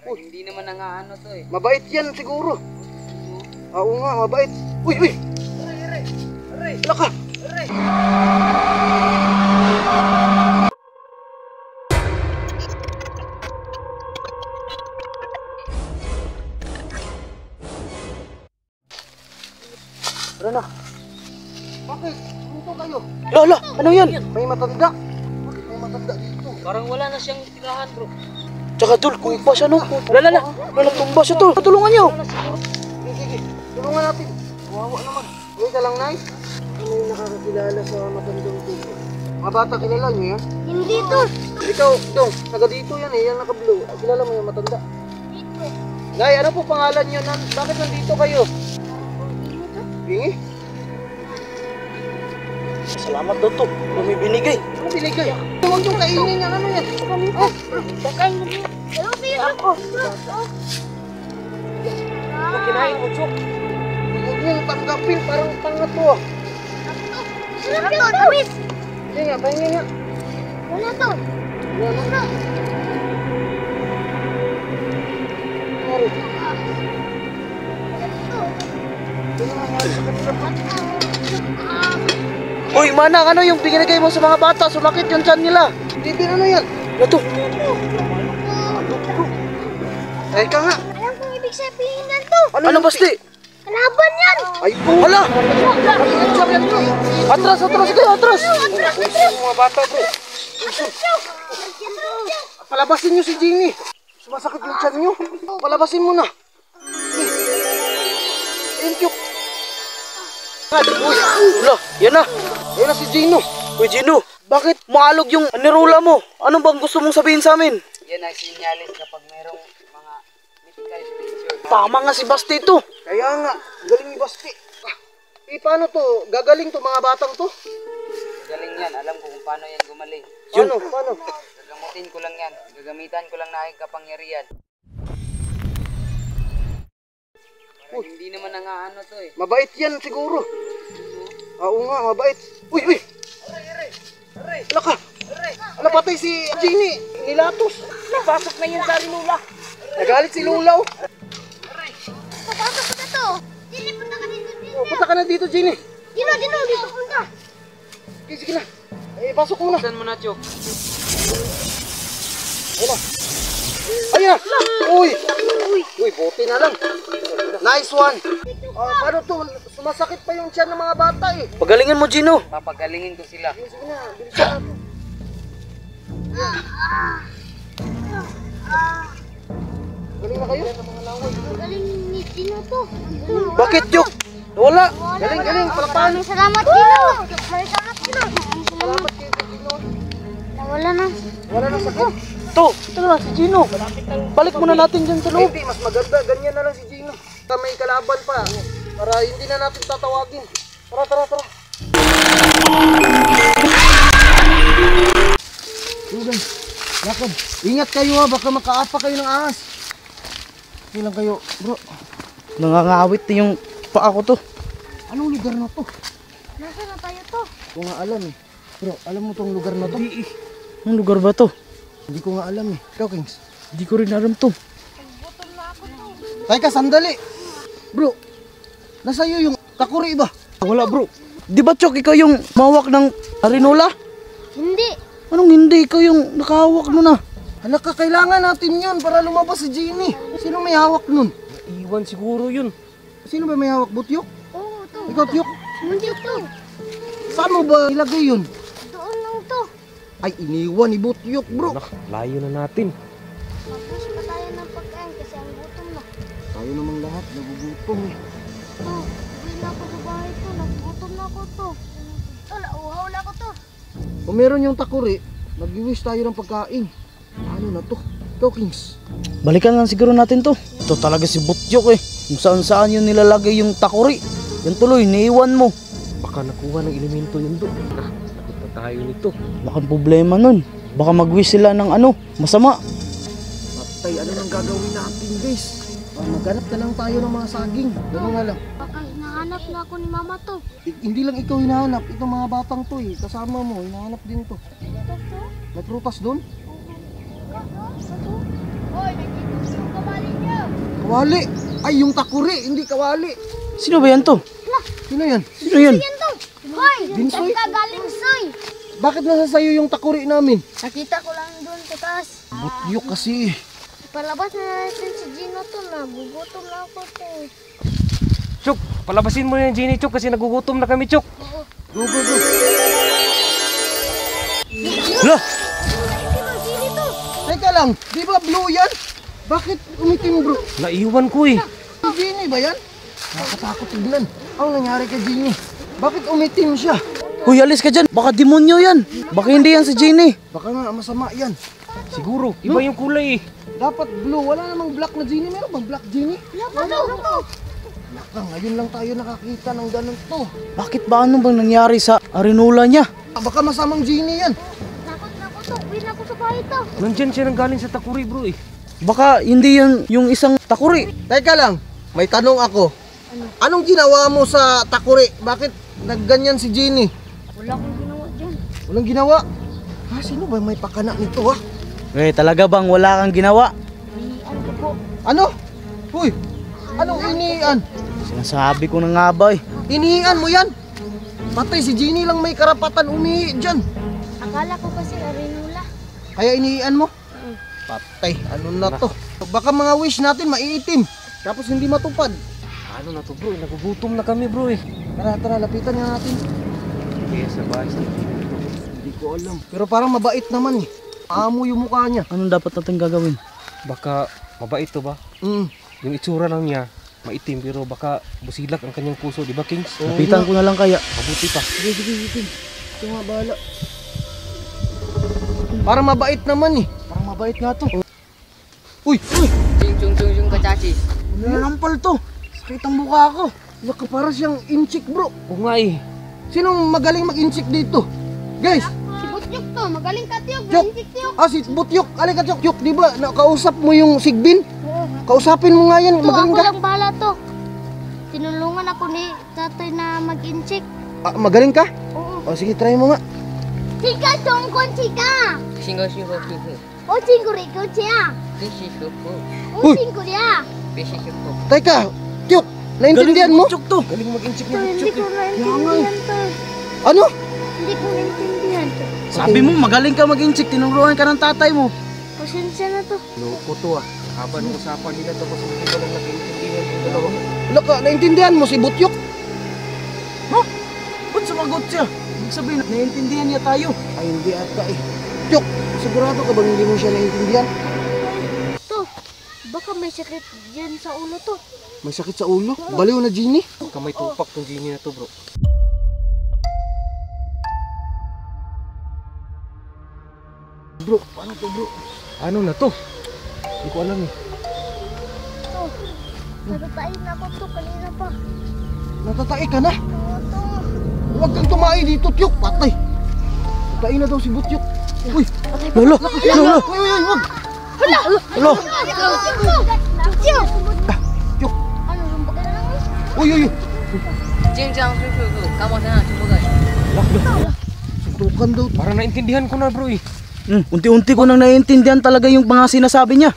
Uy, hindi naman nangaano to eh. Mabait yan siguro. Oo nga, mabait. Uy, uy! Wala ka! Tara na. Bakit? Dito kayo. Lola, ano yan? May matanda. Bakit may matanda dito? Parang wala na siyang tirahan bro. Tsaka Tol, kumpa siya no. Lola, tumba siya Tol. Tulungan niyo. Sige, sige. Tulungan natin. Wawa naman. Uy ka lang, Nay. Ano yung nakakakilala sa matandang dito? Mga bata, kilala niyo yan? Hindi to. Ikaw, Dong, taga dito yan eh. Yan naka-blue. Kilala mo yung matanda? Dito. Nay, ano po pangalan niyo? Bakit nandito kayo? Bingi? Salamat daw to. May binigay. Ano binigay? Huwag yung kainin yan. Ano yan? Oh, pagkain mo din. Ano ba ako? Kinain mo, Chok. Huwag niyong tanggapin. Parang tanga to ah. Sarap to, tamis. Sige nga, pahingin nga. Wala to. Wala na. Ano? Ano nangyari sa kanila? Uy, Manang, ano yung binigay mo sa mga bata? Sumakit yung tiyan nila. Hindi, ano yan? Ano to? Ay ka nga. Alam kong ibig sabihin nan to. Ano basti? Kalaban yan. Ay po. Hala! Atras, atras kayo, atras! Yung mga bata bro. Palabasin niyo si Jenny. Sumasakit yung tiyan niyo. Palabasin mo na. Thank you. Uy, wala, yan na. Ayun na si Gino. Uy, Gino, bakit maalog yung nirula mo? Ano bang gusto mong sabihin sa amin? Yan ang sinyalis kapag mayroong mga mythical creature. Tama nga si Basti to. Kaya nga, galing ni Basti. Paano to? Gagaling to mga batang to? Galing yan. Alam ko kung paano yan gumaling. Paano? Paano? Gagamutin ko lang yan. Gagamitan ko lang na aking kapangyarihan. Parang hindi naman nangaano to eh. Mabait yan siguro. Oo nga, mabait. Uy, uy! Wala ka! Wala patay si Jenny. Nilatos. Napasok na yan sa Lula. Nagalit si Lulaw. Papasok ko na to. Dili, punta ka dito. Dili. Punta ka na dito, Jenny. Dino, dito punta. Okay, sige na. Pasok mo na. Saan mo na, Chok? Ayun na. Ayun na. Uy! Uy, buti na lang. Nice one. Paano to? Sumasakit pa yung tiyan ng mga bata eh. Pagalingan mo, Gino. Papagalingin ko sila. Sige na, bilisan natin. Galing na kayo? Galing ni Dino to. Bakit, Yok? Wala. Galing, galing. Palapahan. Maraming salamat, Dino. Maraming salamat, Dino. Salamat kayo, Gino. Nawala na. Wala na sakit. Ito na si Gino. Balik muna natin dyan sa loob. Hindi, mas maganda. Ganyan na lang si Gino. May kalaban pa. Para hindi na natin tatawagin. Tara, tara, tara. Sudan, lakad. Ingat kayo ha. Baka makaapa kayo ng ahas. Hindi lang kayo, bro. Nangangawit yung paa ko to. Anong lugar na to? Nasaan na tayo to? Hindi ko nga alam eh. Bro, alam mo tong lugar na to? Anong lugar ba to? Hindi ko nga alam eh. Ikaw, Kings. Hindi ko rin alam to. Gutom na ako to. Teka, sandali. Bro, nasa iyo yung takuri ba? Wala bro. Di ba Chok, ikaw yung mawak ng arinola? Hindi. Anong hindi? Ikaw yung nakahawak nun ah. Halaka, kailangan natin yun para lumabas si Jenny. Sino may hawak nun? Iwan siguro yun. Sino ba may hawak? Butyok? Oo, to. Ikaw, Tyok? Hindi to. Saan mo ba ilagay yun? Doon lang to. Ay, iniwan ni Butyok, bro. Layo na natin. Mag-push pa tayo ng pagkain kasi ang gutom na. Tayo namang lahat, nagugutom eh. To, uwi na ako sa bahay to. Nagugutom na ako to. To, nauhaw na ako to. Kung meron yung takuri, mag-wish tayo ng pagkain. Ano na to? Ikaw, Kings. Balikan lang siguro natin to. Ito talaga si Butyok eh. Kung saan saan yun nilalagay yung takuri. Yan tuloy, niiwan mo. Baka nakuha ng elemento yun doon. Takot na tayo nito. Baka problema nun. Baka mag-wish sila ng ano, masama. Patay, ano nang gagawin natin, guys? Maghanap na lang tayo ng mga saging. Gano'n nga lang. Baka hinahanap na ako ni mama to. Hindi lang ikaw hinahanap. Itong mga batang to eh. Kasama mo, hinahanap din to. Ito to. May prutas doon? Hoy, nagkikita. Kawali. Ay, yung takuri, hindi kawali. Sino ba yan to? Sino yan? Sino yan? Yan to. Hoy, Binsoy? nagkagaling soy. Bakit nasa sayo yung takuri namin? Nakita ko lang doon sa taas. Butyok kasi. Palabas na natin si Gino to. Nagugutom na ako to. Chok, palabasin mo na yung Genie, Chok, kasi nagugutom na kami, Chok. Go, go, go. Hala! Gino to. Teka lang, di ba blue yan? Bakit umitim bro? Naiwan ko eh. Si Genie ba yan? Nakakatakot tignan. Ang nangyari kay Genie? Bakit umitim siya? Uy, alis ka dyan. Baka demonyo yan. Baka hindi yan si Genie. Baka nga masama yan. Siguro, iba yung kulay eh. Dapat blue, wala namang black na Genie. Meron bang black Genie? Ano to? Naka, ngayon lang tayo nakakita ng ganun to. Bakit ba ano bang nangyari sa arinula niya? Baka masamang Genie yan. Nakot na ko to. Uwi na ko sa bahay to. Nandyan siya nang galing sa Takuri, bro eh. Baka hindi yan yung isang takuri. Teka lang, may tanong ako. Anong ginawa mo sa takuri? Bakit nagganyan si Genie? Wala akong ginawa dyan. Walang ginawa. Ha, sino ba may pakana nito ha? Eh, talaga bang wala kang ginawa? Inian ko po. Ano? Uy, anong inian? Sinasabi ko na nga ba eh. Inian mo yan? Patay si Genie lang may karapatan umihi dyan. Akala ko kasi arinula. Kaya inian mo? Patay, ano na to? Baka mga wish natin maiitim. Tapos hindi matupad. Ano na to, bro? Nagugutom na kami, bro eh. Tara, tara, lapitan nga natin. Kaya sa bahay, Hindi ko alam. Pero parang mabait naman eh. Amo yung mukha niya. Anong dapat natin gagawin? baka mabait to ba? Yung itsura lang niya, maitim, pero baka busilak ang kanyang puso, di ba, Kings? Lapitan ko na lang kaya. Mabuti pa. Sige, sige, sige. Ito nga, bahala. Parang mabait naman eh. Parang mabait nga to. Uy! Uy! Chung kachachi. Nanampal to. Sakit ang mukha ko. Baka para siyang inchik bro. Oo nga eh. Sinong magaling mag-inchik dito? Guys! Si Butyok to, magaling ka tiyok, Tyok! galing tiyok. Ah, si Butyok. Alika, Tyok. Tyok, di ba? Nakausap mo yung Sigbin? Oo. Kausapin mo nga yan. To, Magaling ako ka. lang bahala to. Tinulungan ako ni tatay na mag-incheck. Ah, magaling ka? Oo. O, sige, try mo nga. Chika, tongkon, chika. Shingo shingo hihu. O, chingko riko, chiya. Bishi shufu. O, Uy. chingko riya. Bishi shufu. Teka, Tyok. Naintindihan mo? Chuk to. Galing mag-inchik To, niya, hindi Chuk ko eh. naintindihan to. Ano? Hindi ko naintindihan to. Sabi mo magaling ka mag-inchik, tinuruan ka ng tatay mo. Pasensya na to. Loko to ah. Haba ng usapan nila tapos hindi ko lang nakaintindihan yung dalawa. Laka, naintindihan mo si Butyok? Ba't sumagot siya? Ibig sabihin, naiintindihan niya tayo. Ay, hindi ata eh. Tyok, sigurado ka bang hindi mo siya naintindihan? To, baka may sakit dyan sa ulo to. May sakit sa ulo? Baliw na Genie? Baka may tupak tong Genie na to, bro. Bro, paano to bro? Ano na to? Hindi ko alam eh. To, natatain ako to kanina pa. Natatay ka na? Oo to. Huwag kang tumae dito, Tyok. Patay. Tatain na daw si Butyok. Uy! Lolo! Lolo! Uy, uy, uy! Hala! Lolo! Butyok! Tyok! Ano, lumbagan na lang eh. Uy, uy, uy! Jinjang shufu. Kamu sana chubugan. Suntukan daw. Parang naintindihan ko na, bro eh. Unti-unti ko nang naiintindihan talaga yung mga sinasabi niya.